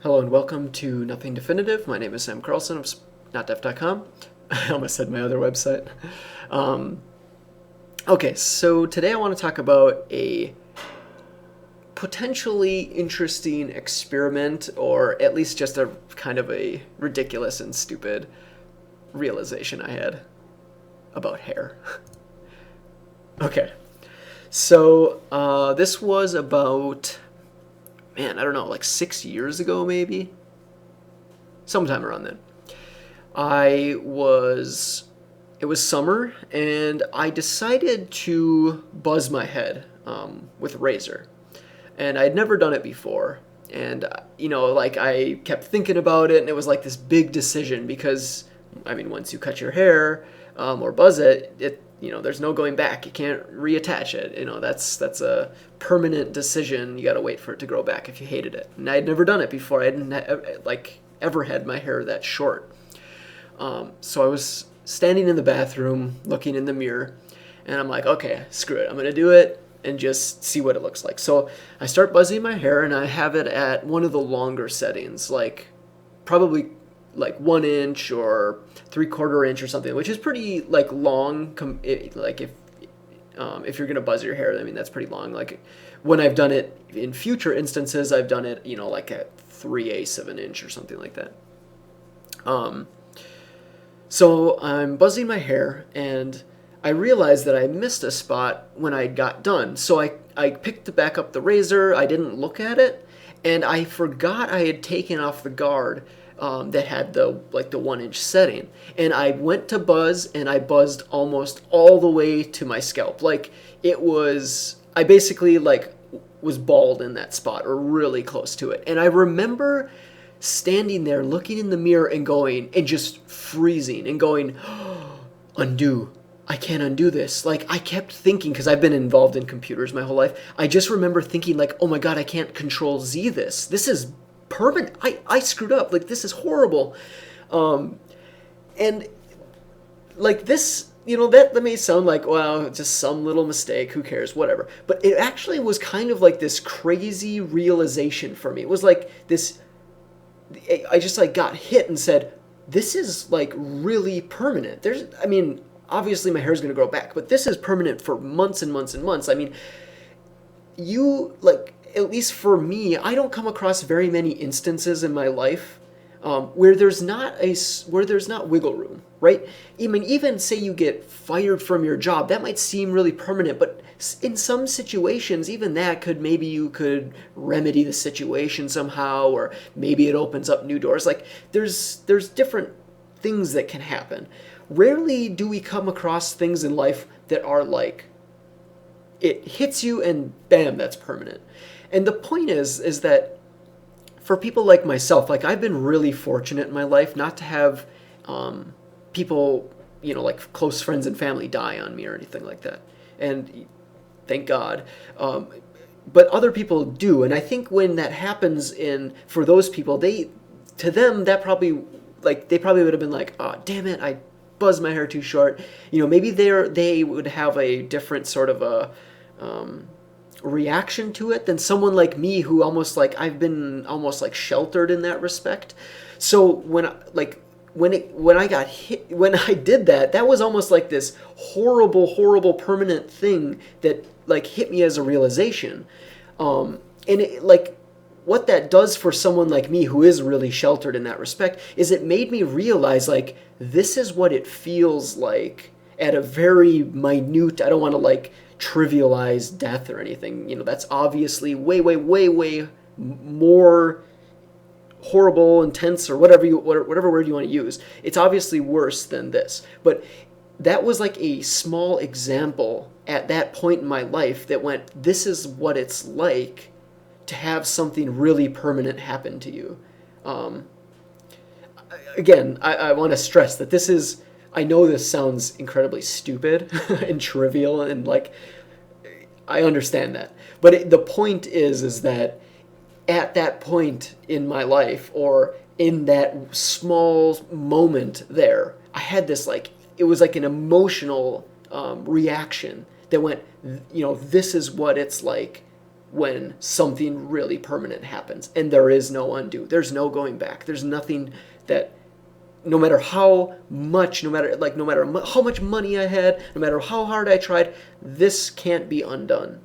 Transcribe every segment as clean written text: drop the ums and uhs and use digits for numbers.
Hello and welcome to Nothing Definitive. My name is Sam Carlson of notdef.com. I almost said my other website. Um, okay, so today I want to talk about a potentially interesting experiment, or at least just a kind of a ridiculous and stupid realization I had about hair. Okay, so this was about, man, I don't know, like 6 years ago maybe? Sometime around then. I was it was summer and I decided to buzz my head with a razor, and I'd never done it before. And like I kept thinking about it, and it was like this big decision because, I mean, once you cut your hair or buzz it, there's no going back. You can't reattach it. That's a permanent decision. You got to wait for it to grow back if you hated it. And I'd never done it before. I hadn't like ever had my hair that short. So I was standing in the bathroom looking in the mirror, and I'm like, okay, screw it. I'm going to do it and just see what it looks like. So I start buzzing my hair, and I have it at one of the longer settings, like probably like 1 inch or 3/4 inch or something, which is pretty like long. Like if you're gonna buzz your hair, I mean that's pretty long. Like when I've done it in future instances, I've done it like at 3/8 of an inch or something like that. Um, So I'm buzzing my hair, and I realized that I missed a spot when I got done. So I picked back up the razor, I didn't look at it, and I forgot I had taken off the guard that had the 1 inch setting. And I went to buzz, and I buzzed almost all the way to my scalp. Like I basically like was bald in that spot, or really close to it. And I remember standing there looking in the mirror and going and just freezing and going, undo. I can't undo this. Like I kept thinking, because I've been involved in computers my whole life, I just remember thinking like, oh my god, I can't control Z this. This is permanent. I screwed up. Like this is horrible. And like this, that may sound like, well, just some little mistake, who cares, whatever. But it actually was kind of like this crazy realization for me. It was like this, I just like got hit and said, this is like really permanent. I mean, obviously my hair's going to grow back, but this is permanent for months and months and months. I mean, at least for me, I don't come across very many instances in my life where there's not wiggle room, right? I mean, even say you get fired from your job, that might seem really permanent, but in some situations, even that maybe you could remedy the situation somehow, or maybe it opens up new doors. Like there's different things that can happen. Rarely do we come across things in life that are like, it hits you and bam, that's permanent. And the point is that for people like myself, like I've been really fortunate in my life not to have people, like close friends and family die on me or anything like that. And thank God. But other people do. And I think when that happens for those people, to them, that probably, like, they probably would have been like, oh, damn it, I buzzed my hair too short. Maybe they would have a different sort of a reaction to it than someone like me, who I've been almost like sheltered in that respect. So when I got hit, when I did that, that was almost like this horrible permanent thing that like hit me as a realization. And it, like, what that does for someone like me who is really sheltered in that respect is it made me realize, like, this is what it feels like at a very minute, I don't want to like trivialize death or anything. That's obviously way more horrible, intense, or whatever word you want to use. It's obviously worse than this. But that was like a small example at that point in my life that went, this is what it's like to have something really permanent happen to you. Again, I want to stress that I know this sounds incredibly stupid and trivial, and like, I understand that. But the point is that at that point in my life, or in that small moment there, I had this, like, it was like an emotional reaction that went, this is what it's like when something really permanent happens, and there is no undo. There's no going back. There's nothing that, no matter how much, how much money I had, no matter how hard I tried, this can't be undone.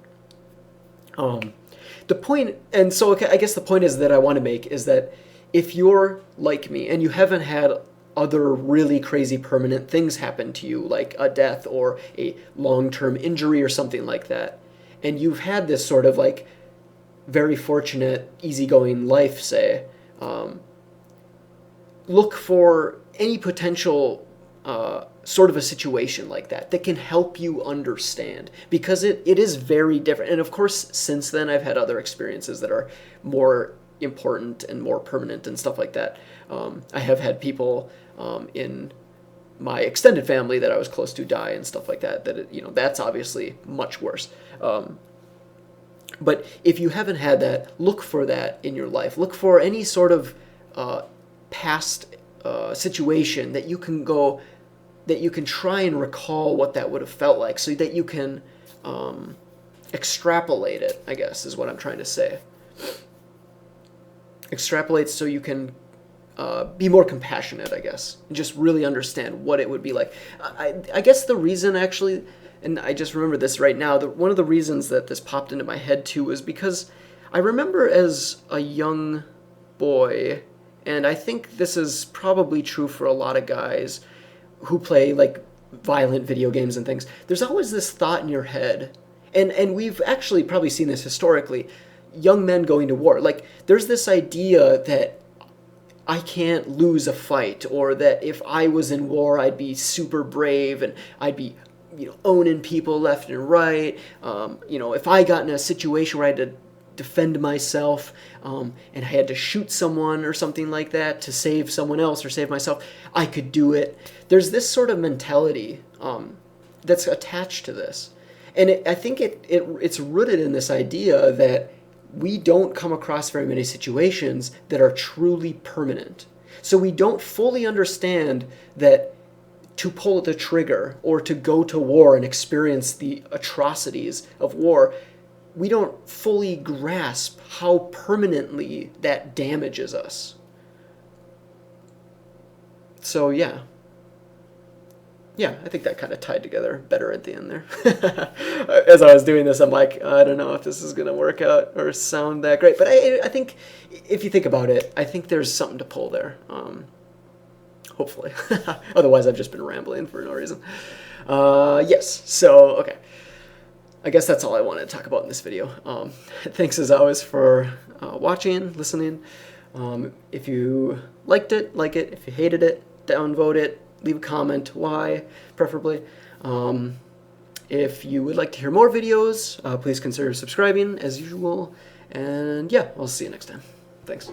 The point, and so okay, I guess the point is that I want to make is that if you're like me and you haven't had other really crazy permanent things happen to you, like a death or a long-term injury or something like that, and you've had this sort of like very fortunate, easygoing life, say, look for any potential sort of a situation like that that can help you understand, because it is very different. And of course, since then, I've had other experiences that are more important and more permanent and stuff like that. I have had people in my extended family that I was close to die and stuff like that, that's obviously much worse. But if you haven't had that, look for that in your life. Look for any sort of past situation that you can try and recall what that would have felt like, so that you can extrapolate it, I guess, is what I'm trying to say. Extrapolate so you can be more compassionate, I guess, and just really understand what it would be like. I guess the reason, actually, and I just remember this right now, one of the reasons that this popped into my head too was because I remember as a young boy, and I think this is probably true for a lot of guys who play like violent video games and things, there's always this thought in your head, and we've actually probably seen this historically, young men going to war, like there's this idea that I can't lose a fight, or that if I was in war I'd be super brave and I'd be owning people left and right. If I got in a situation where I had to defend myself, and I had to shoot someone or something like that to save someone else or save myself, I could do it. There's this sort of mentality that's attached to this. And I think it's rooted in this idea that we don't come across very many situations that are truly permanent. So we don't fully understand that to pull the trigger or to go to war and experience the atrocities of war, we don't fully grasp how permanently that damages us. So yeah, I think that kind of tied together better at the end there. As I was doing this, I'm like, I don't know if this is going to work out or sound that great. But I think if you think about it, I think there's something to pull there. Hopefully. Otherwise, I've just been rambling for no reason. Yes, so, okay. I guess that's all I wanted to talk about in this video. Thanks as always for watching, listening. If you liked it, like it. If you hated it, downvote it. Leave a comment, why, preferably. If you would like to hear more videos, please consider subscribing, as usual. And yeah, I'll see you next time. Thanks.